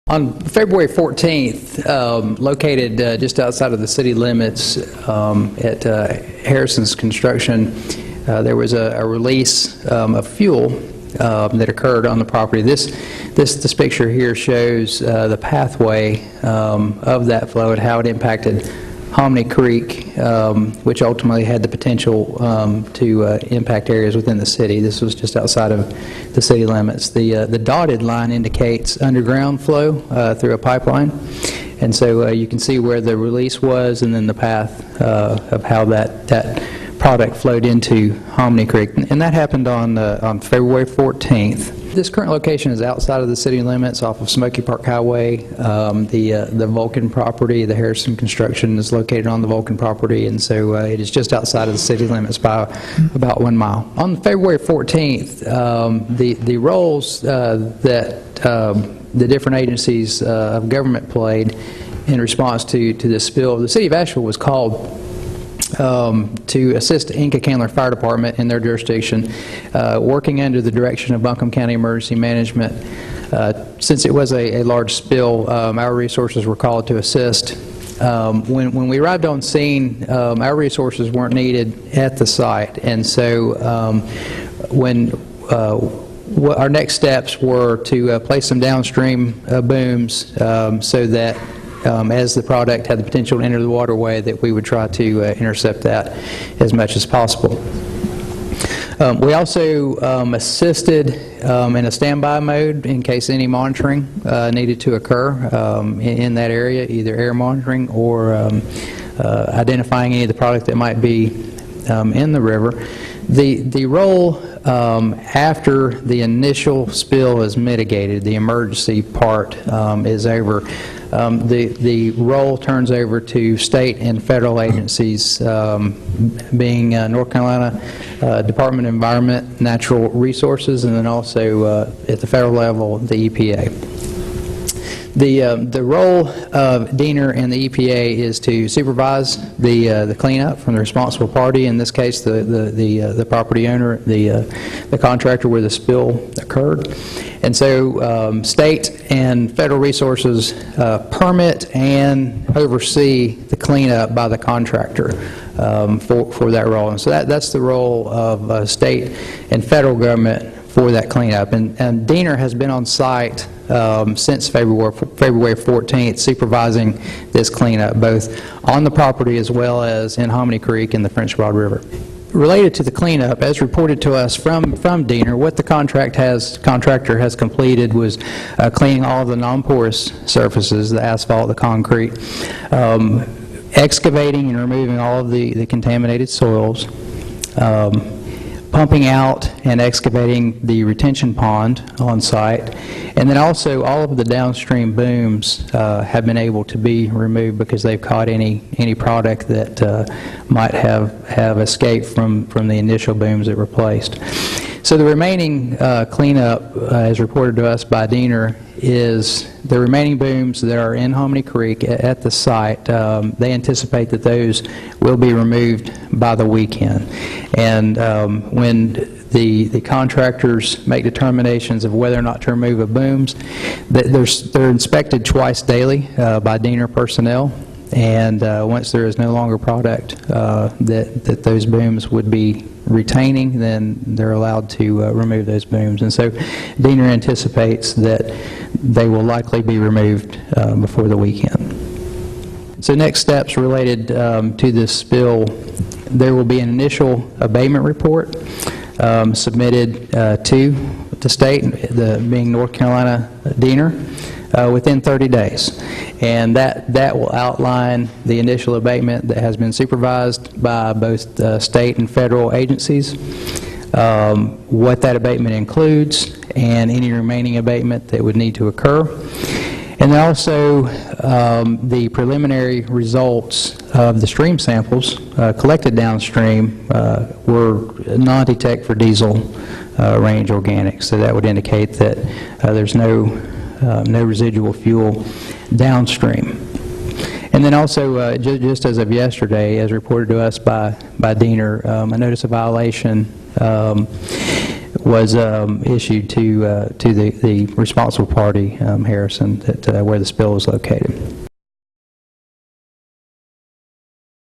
On February 14th, located just outside of the city limits at Harrison's Construction, there was a release of fuel that occurred on the property. This picture here shows the pathway of that flow and how it impacted Hominy Creek, which ultimately had the potential to impact areas within the city. This was just outside of the city limits. The dotted line indicates underground flow through a pipeline, and so you can see where the release was and then the path of how that product flowed into Hominy Creek, and that happened on February 14th. This current location is outside of the city limits off of Smoky Park Highway. The Vulcan property, the Harrison Construction, is located on the Vulcan property, and so it is just outside of the city limits by about 1 mile. On February 14th, the roles that the different agencies of government played in response to this spill, the city of Asheville was called to assist Inca Candler Fire Department in their jurisdiction, working under the direction of Buncombe County Emergency Management. Since it was a large spill, our resources were called to assist. When we arrived on scene, our resources weren't needed at the site, and so our next steps were to place some downstream booms so that as the product had the potential to enter the waterway, that we would try to intercept that as much as possible. We also assisted in a standby mode in case any monitoring needed to occur in that area, either air monitoring or identifying any of the product that might be in the river. The role after the initial spill is mitigated, the emergency part is over. The role turns over to state and federal agencies, being North Carolina Department of Environment, Natural Resources, and then also at the federal level, the EPA. The role of DENR and the EPA is to supervise the cleanup from the responsible party, in this case the property owner, the contractor where the spill occurred. And so state and federal resources permit and oversee the cleanup by the contractor for that role. And so that's the role of state and federal government for that cleanup. And DENR has been on site since February 14th, supervising this cleanup, both on the property as well as in Hominy Creek and the French Broad River. Related to the cleanup, as reported to us from DENR, what the contractor has completed was cleaning all of the non-porous surfaces, the asphalt, the concrete, excavating and removing all of the contaminated soils, pumping out and excavating the retention pond on site, and then also all of the downstream booms have been able to be removed because they've caught any product that might have escaped from the initial booms that were placed. So the remaining cleanup, as reported to us by DENR, is the remaining booms that are in Hominy Creek at the site. They anticipate that those will be removed by the weekend. And when the contractors make determinations of whether or not to remove the booms, they're inspected twice daily by DENR personnel. And once there is no longer product that those booms would be retaining, then they're allowed to remove those booms. And so DENR anticipates that they will likely be removed before the weekend. So next steps related to this spill, there will be an initial abatement report submitted to the state, being North Carolina DENR, within 30 days. And that will outline the initial abatement that has been supervised by both state and federal agencies, what that abatement includes, and any remaining abatement that would need to occur. And then also the preliminary results of the stream samples collected downstream were non-detect for diesel range organics. So that would indicate that there's no residual fuel downstream. And then also, just as of yesterday, as reported to us by DENR, a notice of violation was issued to the responsible party, Harrison, where the spill was located.